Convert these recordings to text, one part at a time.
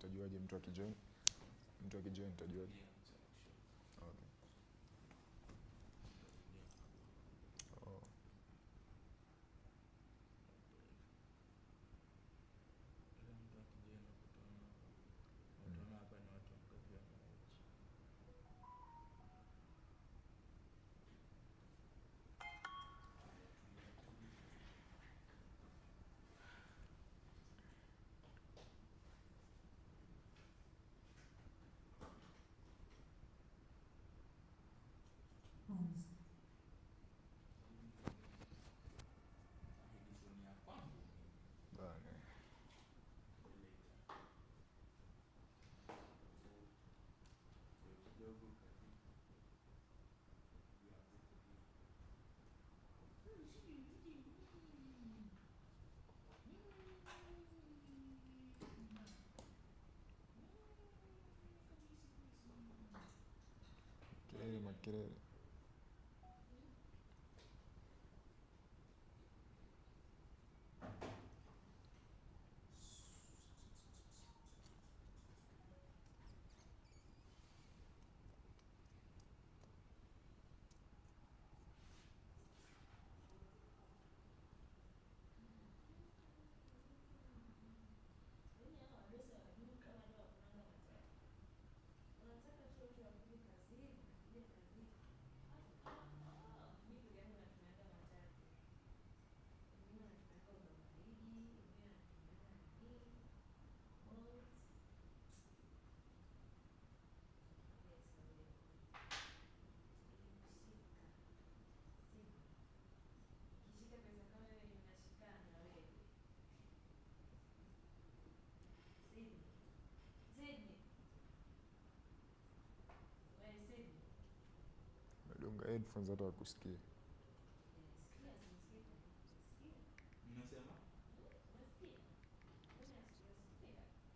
nitajuaje mtu akijoin? Mtu akijoin nitajuaje? Okay. Oh. Makelele. Nadunga headphones hata wakusikia. Unasema?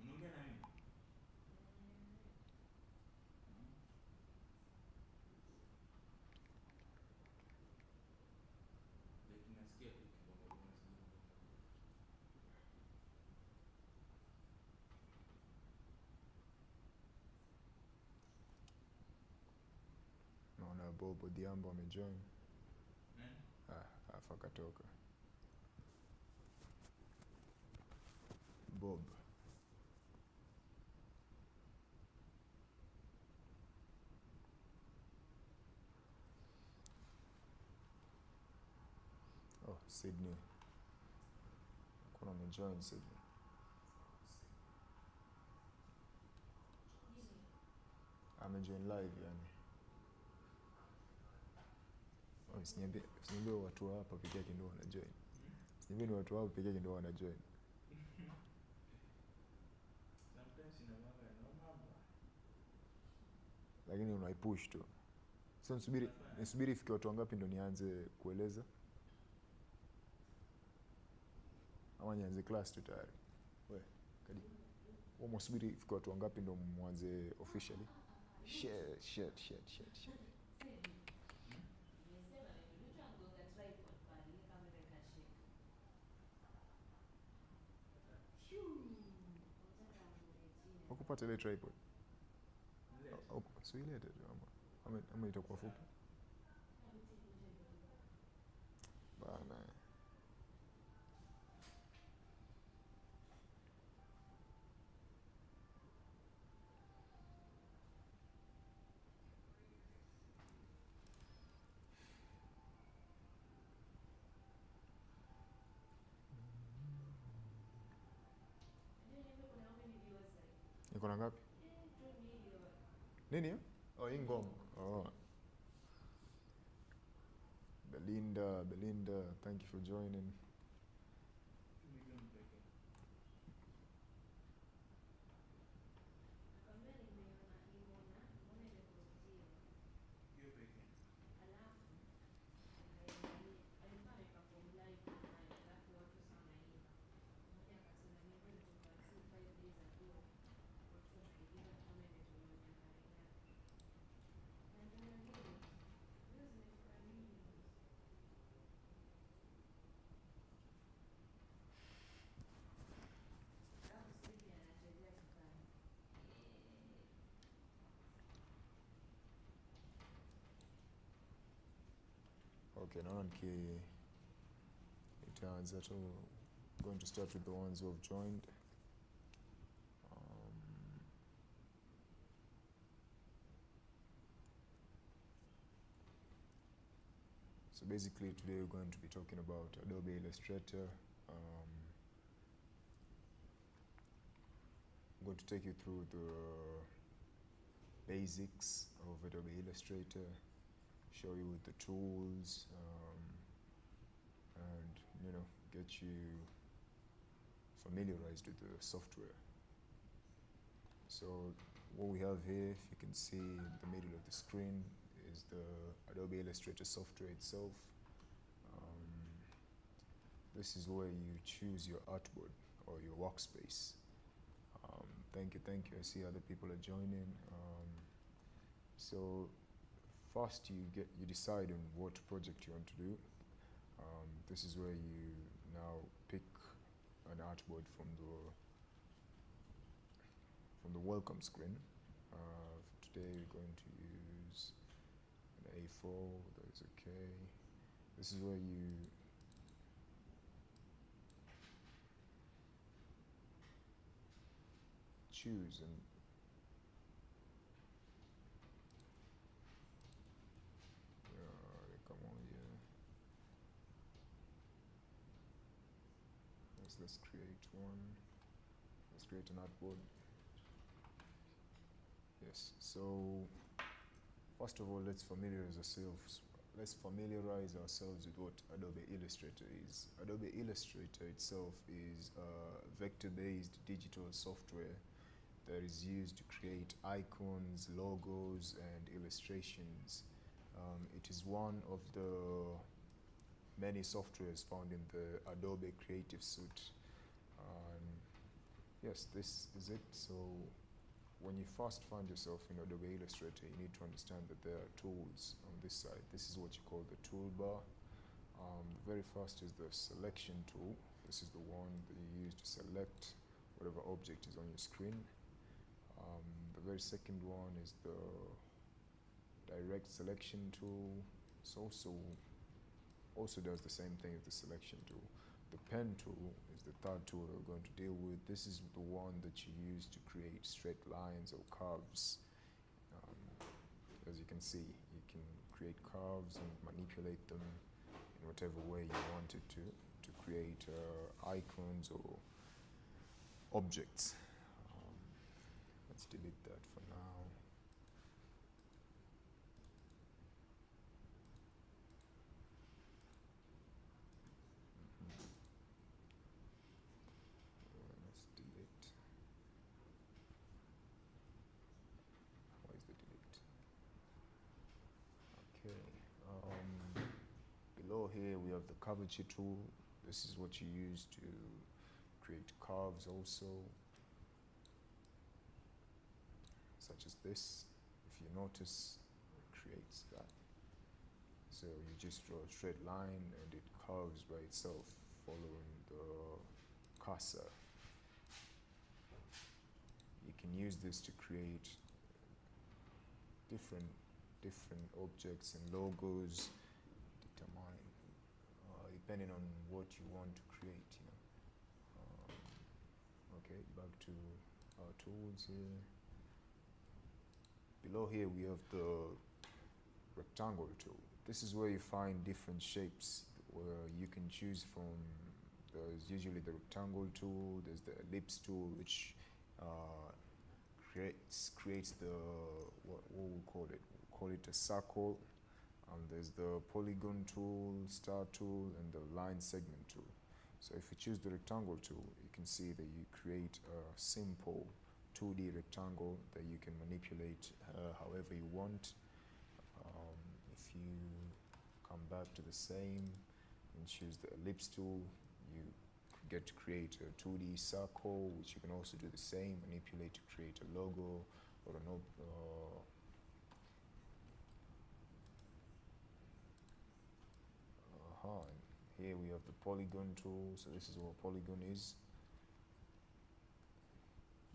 Unaongea na mimi? Lakini nasikia tu kibongo unasema. Naona Bob Odhiambo amejoin. Nani? Afa katoka. Bob. Oh, Sydney. Kuna amejoin Sydney. Amejoin live yani. Oh, usiniambie watu hapa pekee yake ndio wanajoin. Usiniambie ni watu hapa pekee yake ndio wanajoin. Sometimes inakuwa normal. Lakini unaipush tu. So nisubiri ifike watu wangapi ndo nianze kueleza? Ama nianze class tu tayari? Wewe, kadi. Wewe msubiri ifike watu wangapi ndo mwanze officially? Shit. Ukupata ile tripod. So ilete tu ama itakuwa fupi. Bana. Niko na ngapi? Nini? Oh, hii ngoma. Oh. Belinda, thank you for joining. Okay, now itaanza tu. Going to start with the ones who have joined. So basically today we're going to be talking about Adobe Illustrator. I'm going to take you through the basics of Adobe Illustrator, show you with the tools, and get you familiarized with the software. So what we have here, if you can see in the middle of the screen, is the Adobe Illustrator software itself. This is where you choose your artboard or your workspace. Thank you. I see other people are joining. So first you decide on what project you want to do. This is where you now pick an artboard from the welcome screen. Today we're going to use an A4. That's okay. This is where you choose and come on here. Let's create one. Let's create an artboard. Yes. So first of all, let's familiarize ourselves with what Adobe Illustrator is. Adobe Illustrator itself is a vector-based digital software that is used to create icons, logos, and illustrations. It is one of the many softwares found in the Adobe Creative Suite. Yes, this is it. So when you first find yourself in Adobe Illustrator, you need to understand that there are tools on this side. This is what you call the toolbar. The very first is the selection tool. This is the one that you use to select whatever object is on your screen. The very second one is the direct selection tool. It also does the same thing as the selection tool. The pen tool is the third tool that we're going to deal with. This is the one that you use to create straight lines or curves. As you can see, you can create curves and manipulate them in whatever way you want it to create icons or objects. Let's delete that for now. Let's delete. Why is the delete? Okay. Below here we have the curvature tool. This is what you use to create curves also, such as this. If you notice, it creates that. So you just draw a straight line and it curves by itself following the cursor. You can use this to create different objects and logos, depending on what you want to create. Okay, back to our tools here. Below here we have the rectangle tool. This is where you find different shapes where you can choose from. There's usually the rectangle tool, there's the ellipse tool, which creates the what we call it. We call it a circle. There's the polygon tool, star tool, and the line segment tool. So if you choose the rectangle tool, you can see that you create a simple 2D rectangle that you can manipulate however you want. If you come back to the same and choose the ellipse tool, you get to create a 2D circle, which you can also do the same, manipulate to create a logo or an and here we have the polygon tool. So this is what polygon is.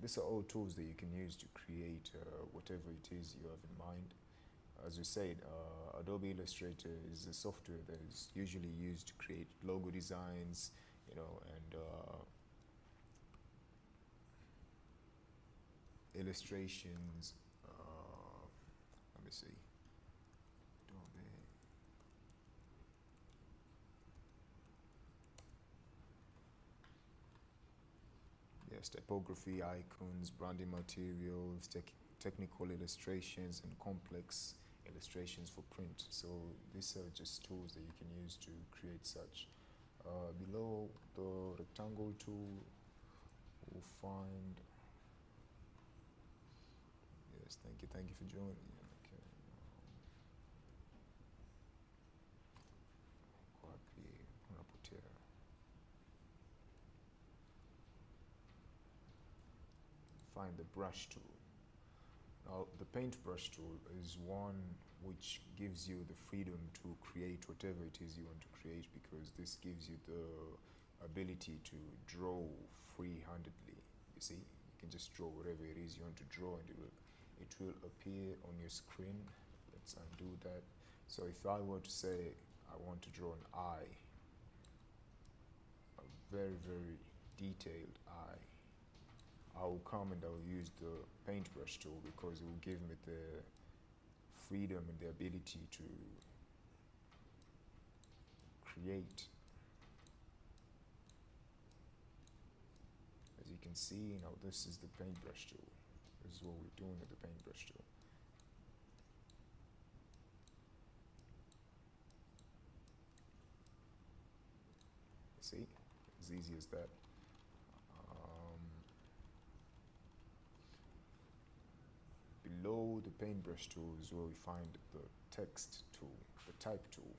These are all tools that you can use to create whatever it is you have in mind. As we said, Adobe Illustrator is a software that is usually used to create logo designs, you know, and illustrations. Let me see. Adobe. Yes, typography, icons, branding materials, technical illustrations, and complex illustrations for print. So these are just tools that you can use to create such. Below the rectangle tool, we'll find. Yes, thank you for joining. Okay. Copy, rapporteur. Find the brush tool. Now, the paintbrush tool is one which gives you the freedom to create whatever it is you want to create, because this gives you the ability to draw free-handedly. You see, you can just draw whatever it is you want to draw, and it will appear on your screen. Let's undo that. So if I were to say I want to draw an eye, a very, very detailed eye, I will come and I will use the paintbrush tool, because it will give me the freedom and the ability to create. As you can see, now this is the paintbrush tool. This is what we're doing with the paintbrush tool. See, as easy as that. Below the paintbrush tool is where we find the text tool, the type tool.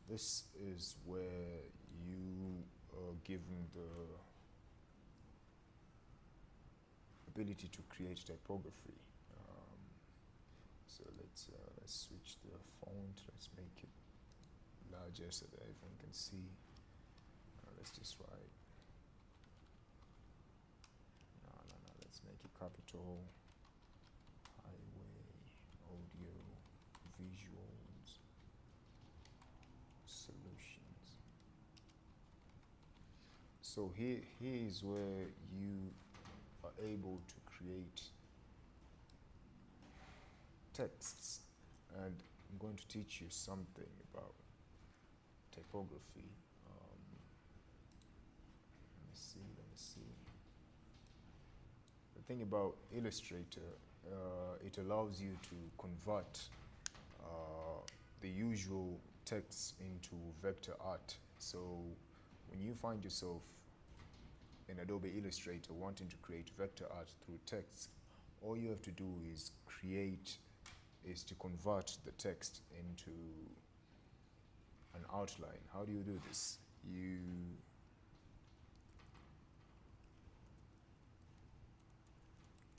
This is where you are given the ability to create typography. So let's switch the font. Let's make it larger so that everyone can see. Let's just write. No. Let's make it capital. Highway, audio, visuals, solutions. So here is where you are able to create texts, and I'm going to teach you something about typography. Let me see. The thing about Illustrator, it allows you to convert the usual text into vector art. So when you find yourself in Adobe Illustrator wanting to create vector art through text, all you have to do is to convert the text into an outline. How do you do this?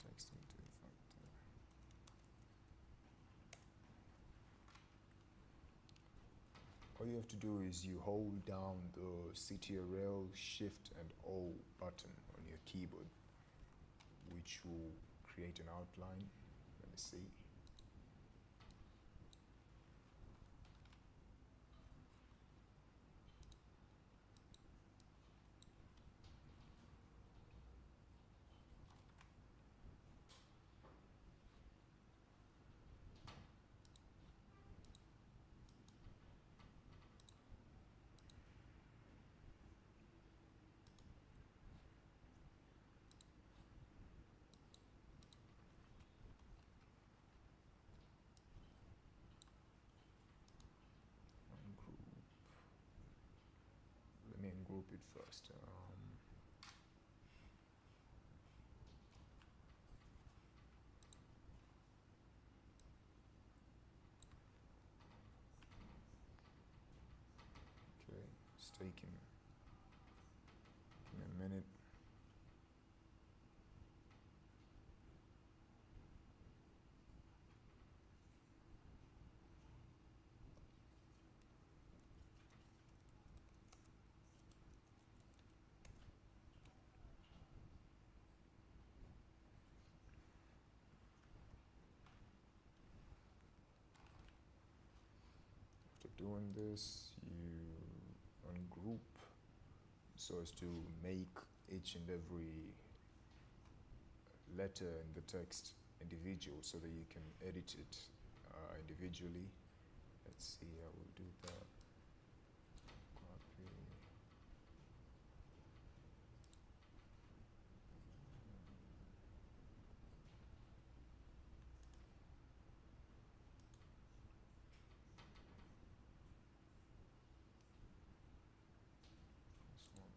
Text into vector. All you have to do is you hold down the Ctrl, Shift, and O button on your keyboard, which will create an outline. Let me see. Let me ungroup it first. Okay, it's taking a minute. you're doing this, you ungroup so as to make each and every letter in the text individual so that you can edit it individually. Let's see, I will do that. Copy. This one,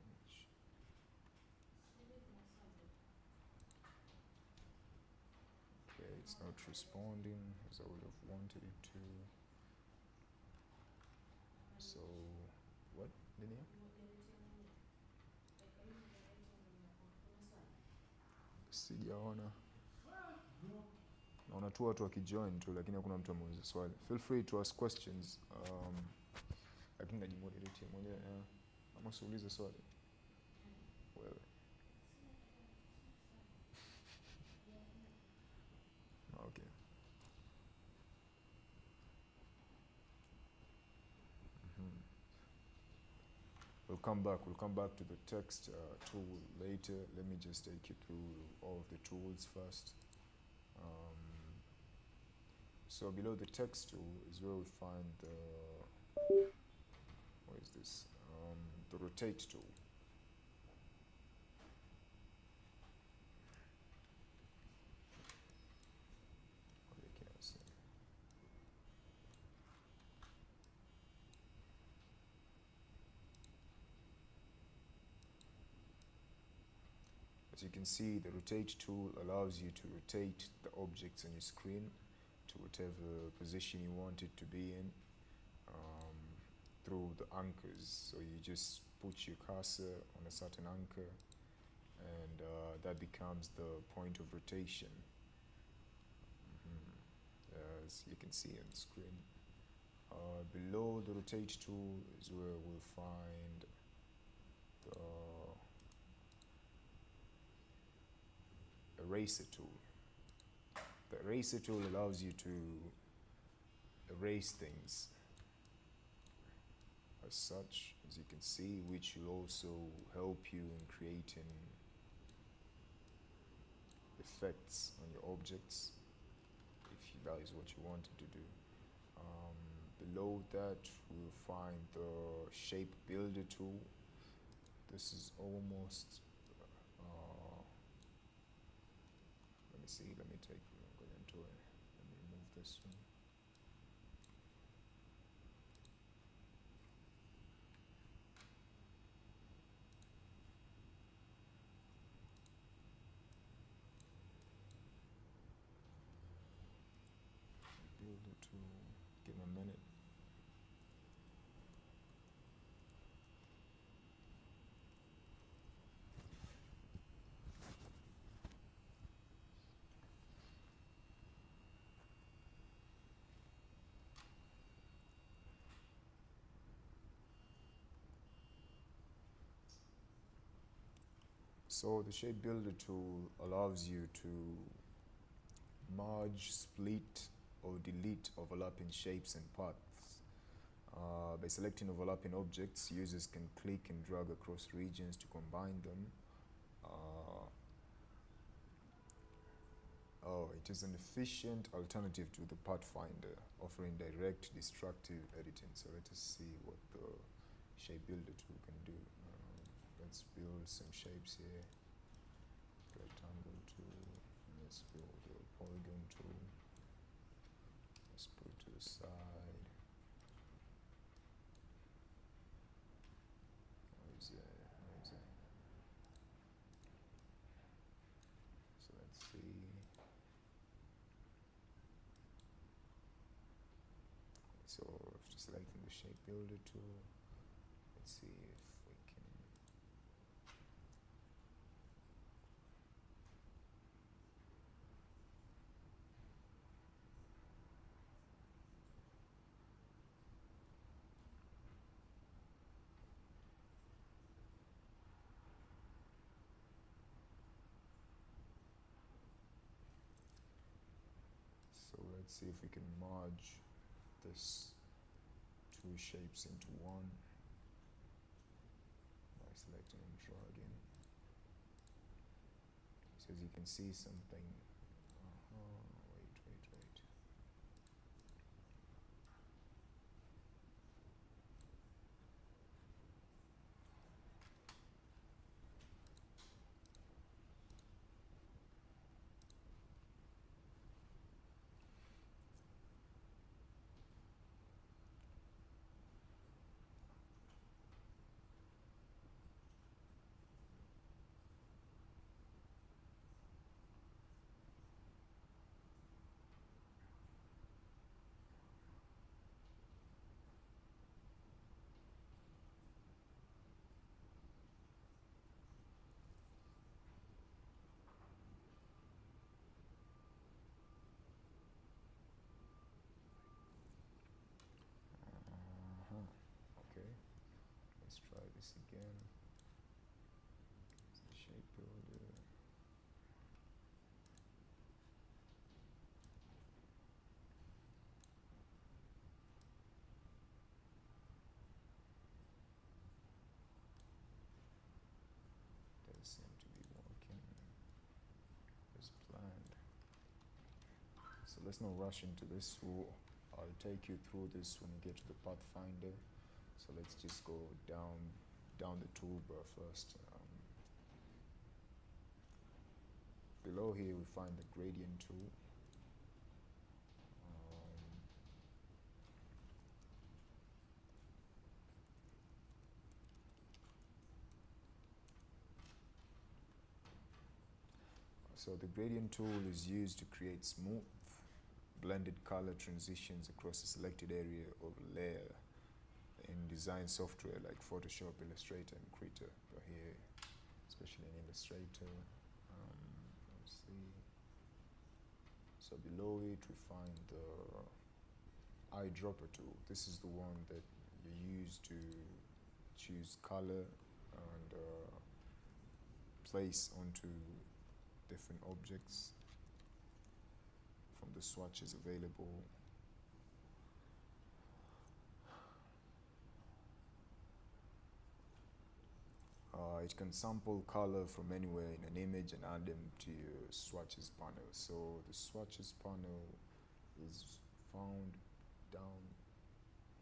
okay, it's not responding as I would have wanted it to. So, what, Linnea? Sijaona. Naona tu watu wakijoin tu, lakini hakuna mtu ameuliza swali. Feel free to ask questions. Lakini najimoderate mwenyewe. Ama usiulize swali. Wewe. Okay. We'll come back to the text tool later. Let me just take you through all of the tools first. So below the text tool is where we find what is this? The rotate tool. Okay, can I say? As you can see, the rotate tool allows you to rotate the objects on your screen to whatever position you want it to be in through the anchors. So you just put your cursor on a certain anchor and that becomes the point of rotation. As you can see on the screen. Below the rotate tool is where we'll find the eraser tool. The eraser tool allows you to erase things as such, as you can see, which will also help you in creating effects on your objects if that is what you wanted to do. Below that we'll find the shape builder tool. This is almost let me see, let me go into it. Let me remove this one. Builder tool, give me a minute. So the shape builder tool allows you to merge, split, or delete overlapping shapes and paths. By selecting overlapping objects, users can click and drag across regions to combine them. It is an efficient alternative to the Pathfinder, offering direct destructive editing. So let us see what the shape builder tool can do. Let's build some shapes here. Rectangle tool. Let's build a polygon tool. Let's put it to the side. Where is it? So let's see. So after selecting the shape builder tool, let's see if we can. So let's see if we can merge this two shapes into one by selecting and dragging. So as you can see something, wait. Okay, let's try this again. It's the shape builder. Does seem to be working as planned. So let's not rush into this. I'll take you through this when we get to the pathfinder. So let's just go down the toolbar first. Below here we find the gradient tool. So the gradient tool is used to create smooth, blended color transitions across a selected area or layer in design software like Photoshop, Illustrator, and Krita. But here, especially in Illustrator, let's see. So below it we find the eyedropper tool. This is the one that you use to choose color and place onto different objects from the swatches available. It can sample color from anywhere in an image and add them to your swatches panel. So the swatches panel is found down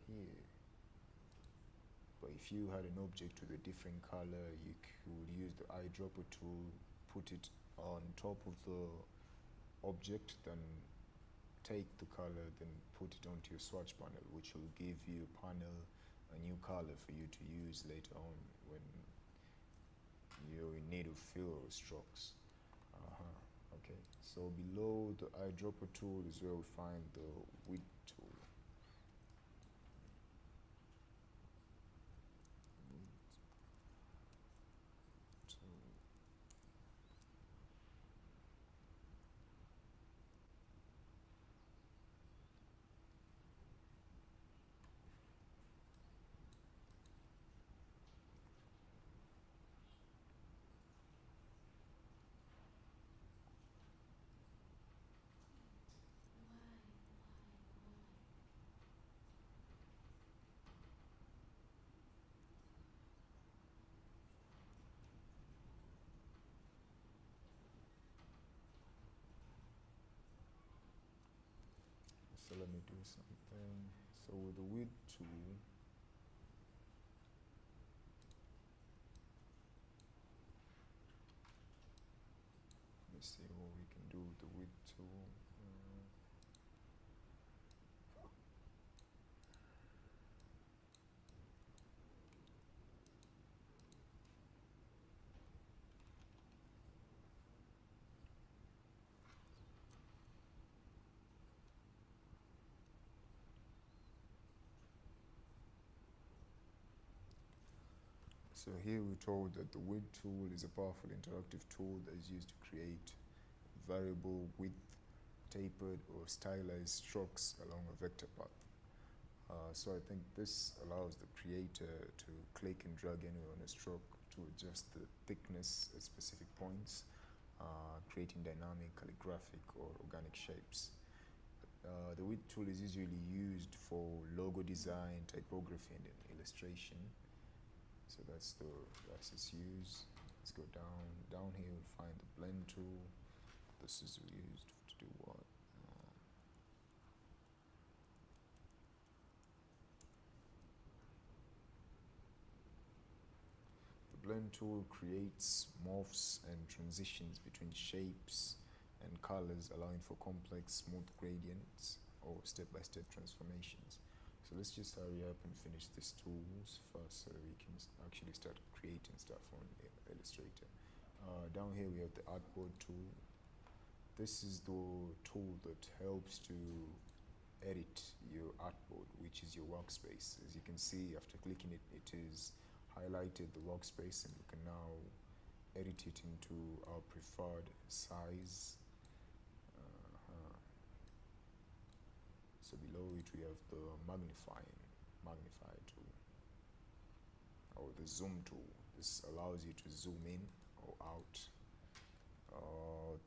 here. But if you had an object with a different color, you could use the eyedropper tool, put it on top of the object, then take the color, then put it onto your swatch panel, which will give you a new color for you to use later on when you're in need of fill or strokes. Okay, so below the eyedropper tool is where we find the width tool. So let me do something. So with the width tool, let's see what we can do with the width tool. So here we're told that the width tool is a powerful interactive tool that is used to create variable width, tapered or stylized strokes along a vector path. So I think this allows the creator to click and drag anywhere on a stroke to adjust the thickness at specific points, creating dynamic, calligraphic or organic shapes. The width tool is usually used for low logo design, typography, and illustration. So that's its use. Let's go down. Down here we'll find the blend tool. This is used to do what? The blend tool creates morphs and transitions between shapes and colors, allowing for complex, smooth gradients or step-by-step transformations. So let's just hurry up and finish these tools first so we can actually start creating stuff on Illustrator. Down here we have the artboard tool. This is the tool that helps to edit your artboard, which is your workspace. As you can see, after clicking it, it is highlighted the workspace, and we can now edit it into our preferred size. So below it we have the magnifier tool, or the zoom tool. This allows you to zoom in or out.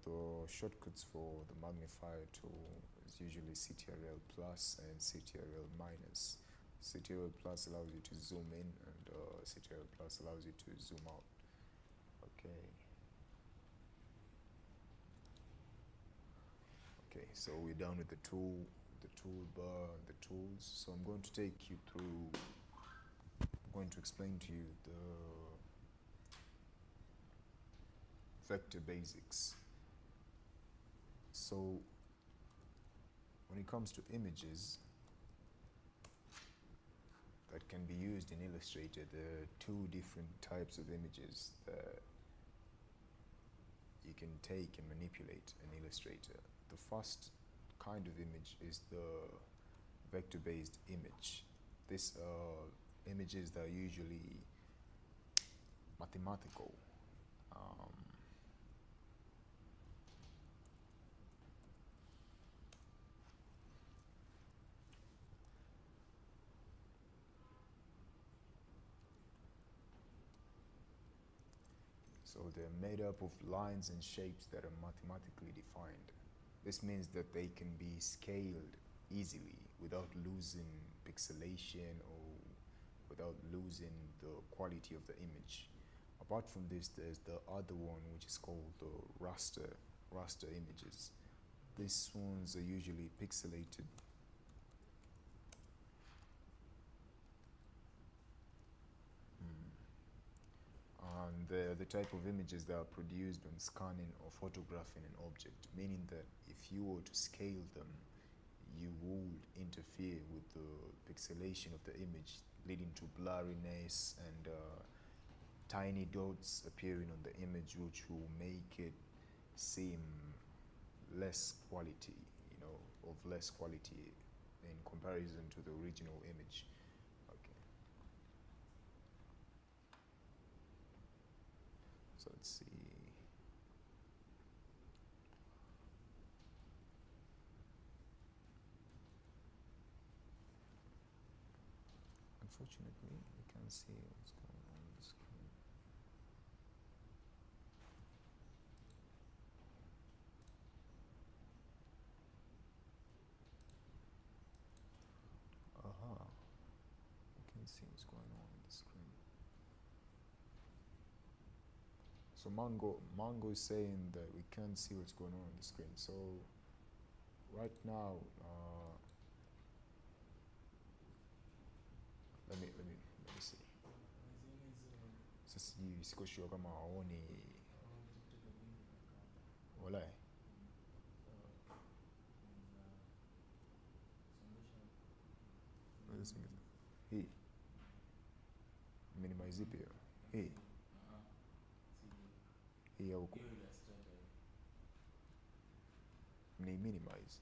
The shortcuts for the magnifier tool is usually CTRL plus and CTRL minus. CTRL plus allows you to zoom in, and CTRL plus allows you to zoom out. Okay, so we're done with the toolbar, and the tools. So I'm going to take you through, I'm going to explain to you the vector basics. So when it comes to images that can be used in Illustrator, there are two different types of images that you can take and manipulate in Illustrator. The first kind of image is the vector-based image. These are images that are usually mathematical. So they're made up of lines and shapes that are mathematically defined. This means that they can be scaled easily without losing pixelation or without losing the quality of the image. Apart from this, there's the other one, which is called the raster images. These ones are usually pixelated. And they're the type of images that are produced when scanning or photographing an object, meaning that if you were to scale them, you would interfere with the pixelation of the image, leading to blurriness and tiny dots appearing on the image, which will make it seem less quality, of less quality in comparison to the original image. Okay. So let's see. Unfortunately, you can't see what's going on the screen. You can see what's going on the screen. So Mango is saying that we can't see what's going on the screen. So right now, let me see. Sasa siko sure kama haoni wala. Hii minimize ipi hiyo? Hii au ni minimize.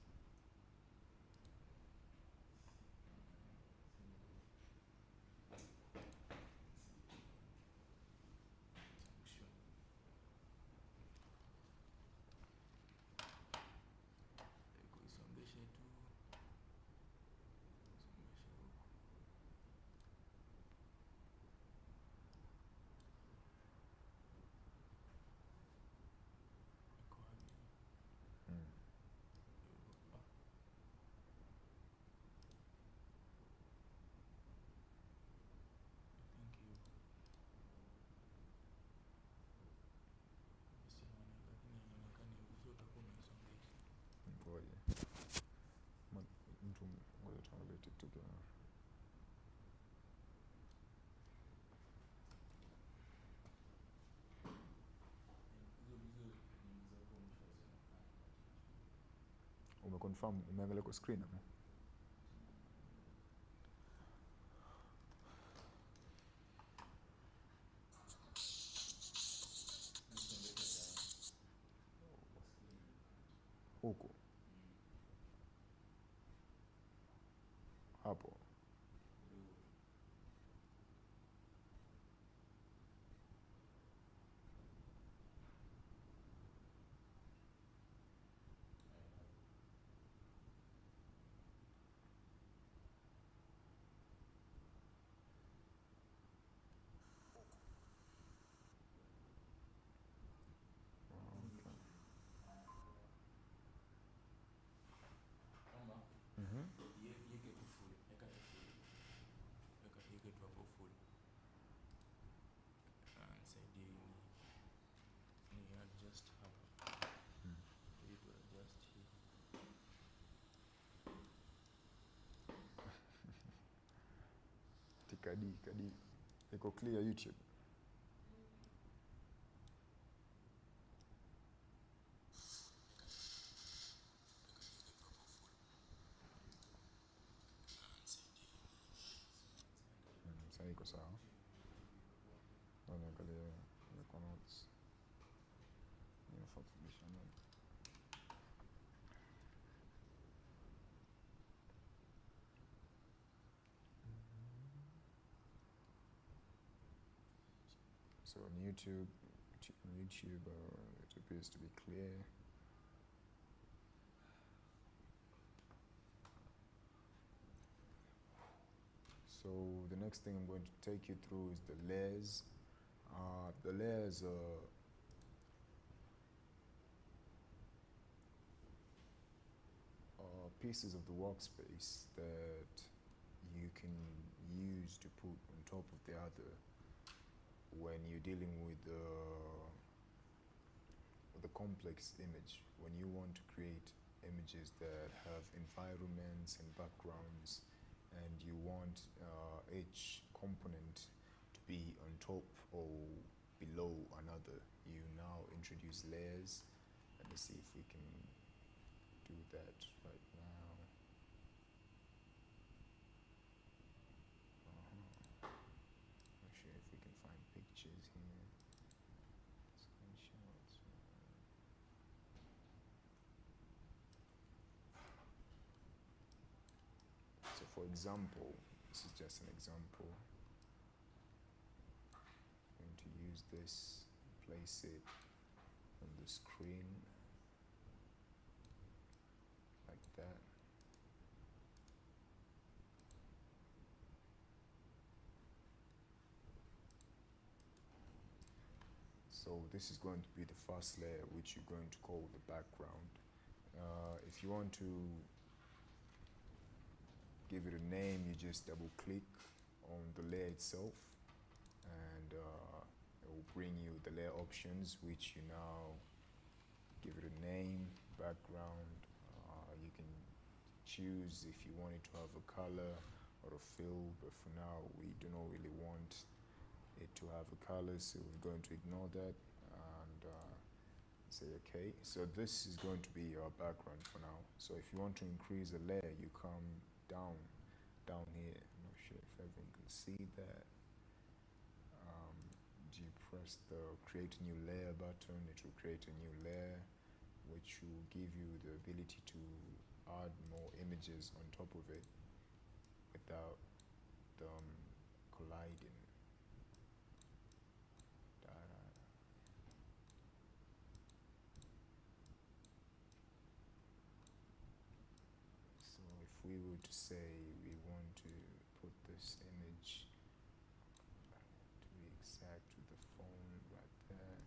confirm umeangalia kwa screen ama? Huku hapo. Kadi iko clear YouTube. Sasa iko sawa. Naangalia kwa notes. Nimefuatilisha nini? So on YouTube, it appears to be clear. So the next thing I'm going to take you through is the layers. The layers are pieces of the workspace that you can use to put on top of the other when you're dealing with a complex image. When you want to create images that have environments and backgrounds, and you want each component to be on top or below another, you now introduce layers. Let me see if we can do that right now. Not sure if we can find pictures here. Screenshots. So for example, this is just an example. I'm going to use this, place it on the screen like that. So this is going to be the first layer, which you're going to call the background. If you want to give it a name, you just double click on the layer itself, and it will bring you the layer options, which you now give it a name, background. You can choose if you want it to have a color or a fill, but for now we do not really want it to have a color, so we're going to ignore that and say okay. So this is going to be our background for now. So if you want to increase a layer, you come down here. I'm not sure if everyone can see that. You press the create a new layer button, it will create a new layer, which will give you the ability to add more images on top of it without them colliding. So if we were to say we want to put this image to be exact with the phone right there,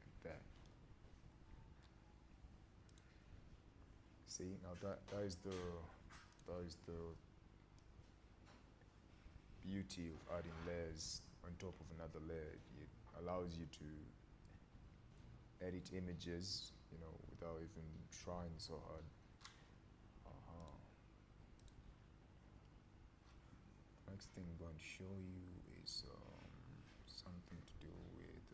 like that. See, now that is the beauty of adding layers on top of another layer. It allows you to edit images, without even trying so hard. Next thing I'm going to show you is something to do with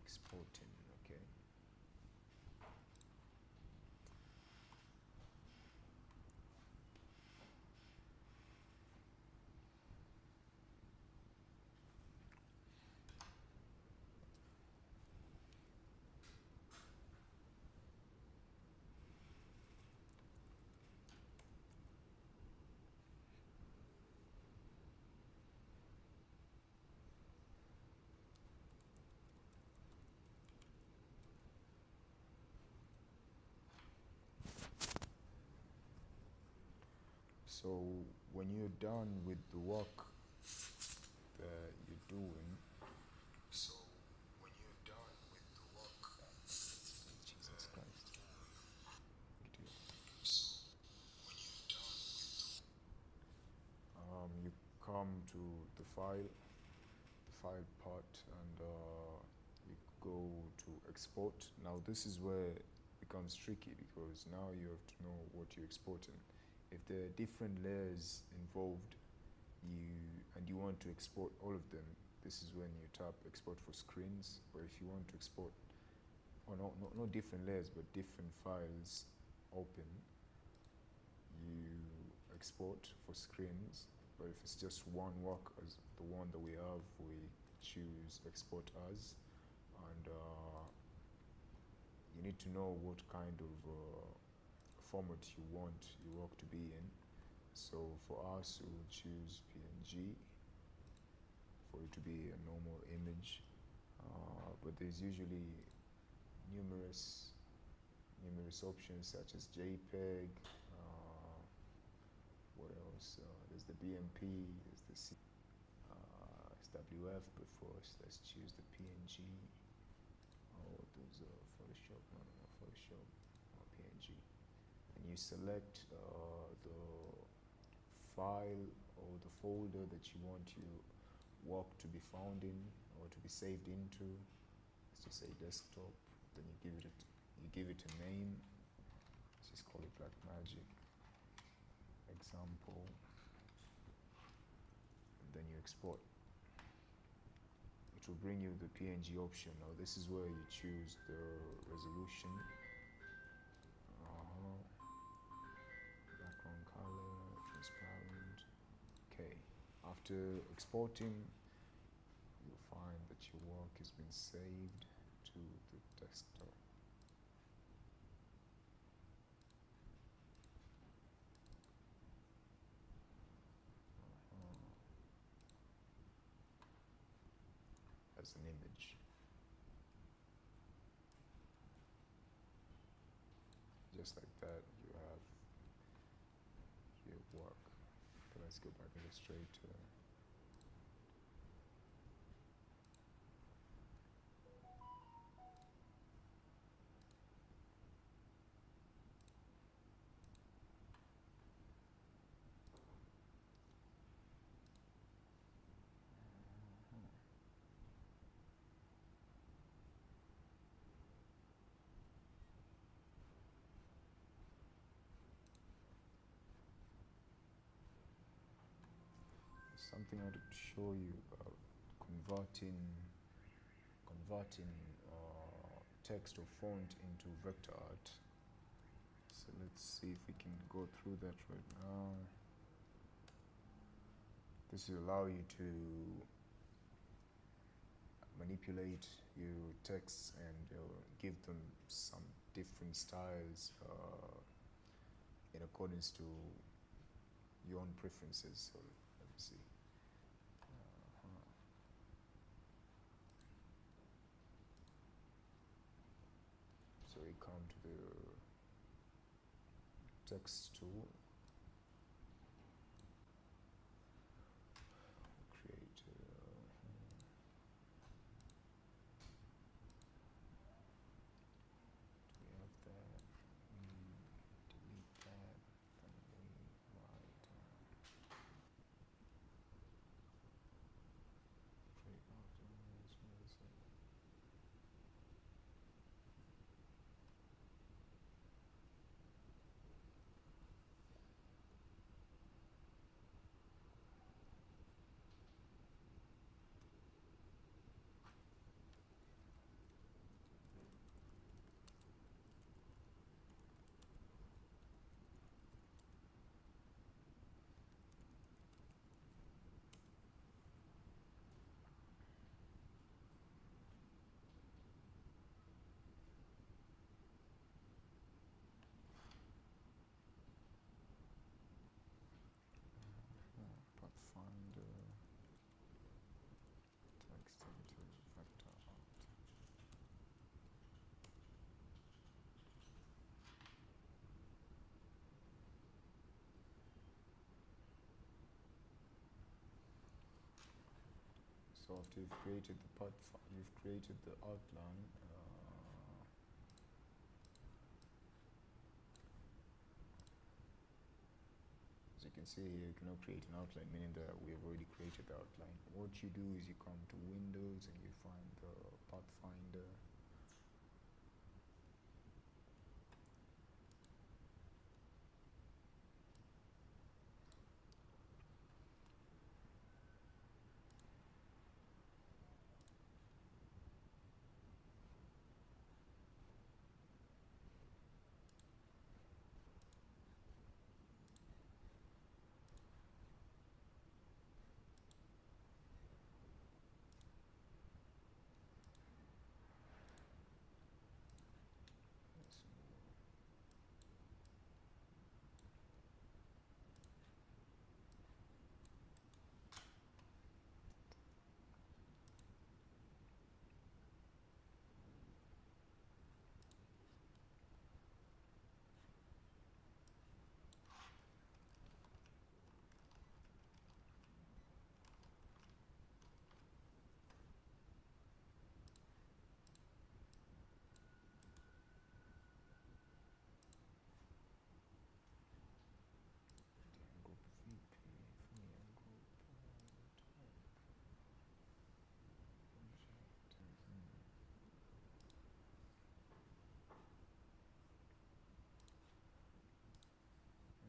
exporting. Okay, So when you're done with the work that you're doing, so when you're done with the work, Jesus Christ, you come to the file part, and you go to export. Now this is where it becomes tricky, because now you have to know what you're exporting. If there are different layers involved, you want to export all of them, this is when you tap export for screens. But if you want to export, or not different layers but different files open, you export for screens. But if it's just one work, as the one that we have, we choose export as. And you need to know what kind of format you want your work to be in. So for us, we'll choose PNG for it to be a normal image. But there's usually numerous options, such as JPEG. What else? There's the BMP, there's the SWF, but for us, let's choose the PNG. Oh, there's Photoshop, no, Photoshop, or PNG. And you select the file or the folder that you want your work to be found in, or to be saved into. Let's just say desktop. Then you give it a name. Let's just call it Black Magic example. And then you export. It will bring you the PNG option. Now this is where you choose the resolution. Background color, transparent. Okay. After exporting, you'll find that your work has been saved to the desktop. As an image. Just like that, you have your work. Okay, let's go back to Illustrator. Something I wanted to show you about converting text or font into vector art. So let's see if we can go through that right now. This will allow you to manipulate your texts and give them some different styles in accordance to your own preferences. So let me see. So we come to the text tool, create do we have that? Delete that, then we write create options, where is it? So after you've created the you've created the outline. As you can see here, you cannot create an outline, meaning that we have already created the outline. What you do is you come to Windows and you find the Pathfinder.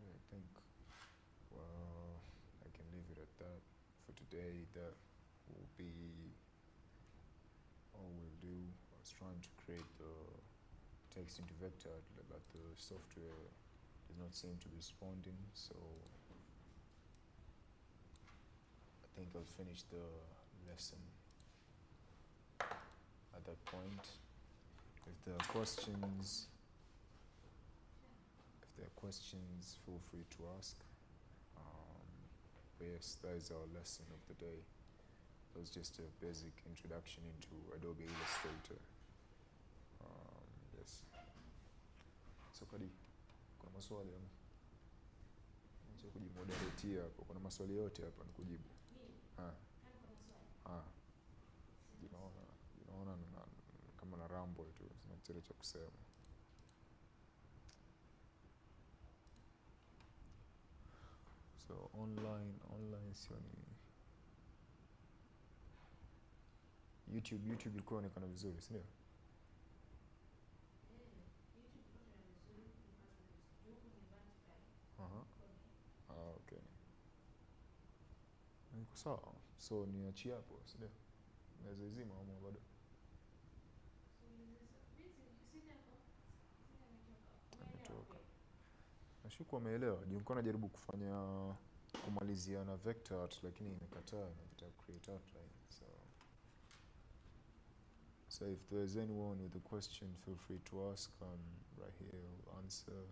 I think, well, I can leave it at that for today. That will be all we'll do. I was trying to create the text into vector, but the software does not seem to be responding, so I think I'll finish the lesson at that point. If there are questions, feel free to ask. But yes, that is our lesson of the day. It was just a basic introduction into Adobe Illustrator. Yes. So Kadi, kuna maswali yangu? Acha kujimoderate hapo. Kuna maswali yote hapa nikujibu. Unaona kama na rambo tu, sina chochote cha kusema. So online sio ni YouTube ilikuwa inaonekana vizuri, si ndio? Okay. Niko sawa. So niachie hapo, si ndio? Naweza izima ama bado? Nashuku umeelewa. Nilikuwa najaribu kumalizia na vector art lakini imekataa na create outline. So if there's anyone with a question, feel free to ask. Right here, I'll answer.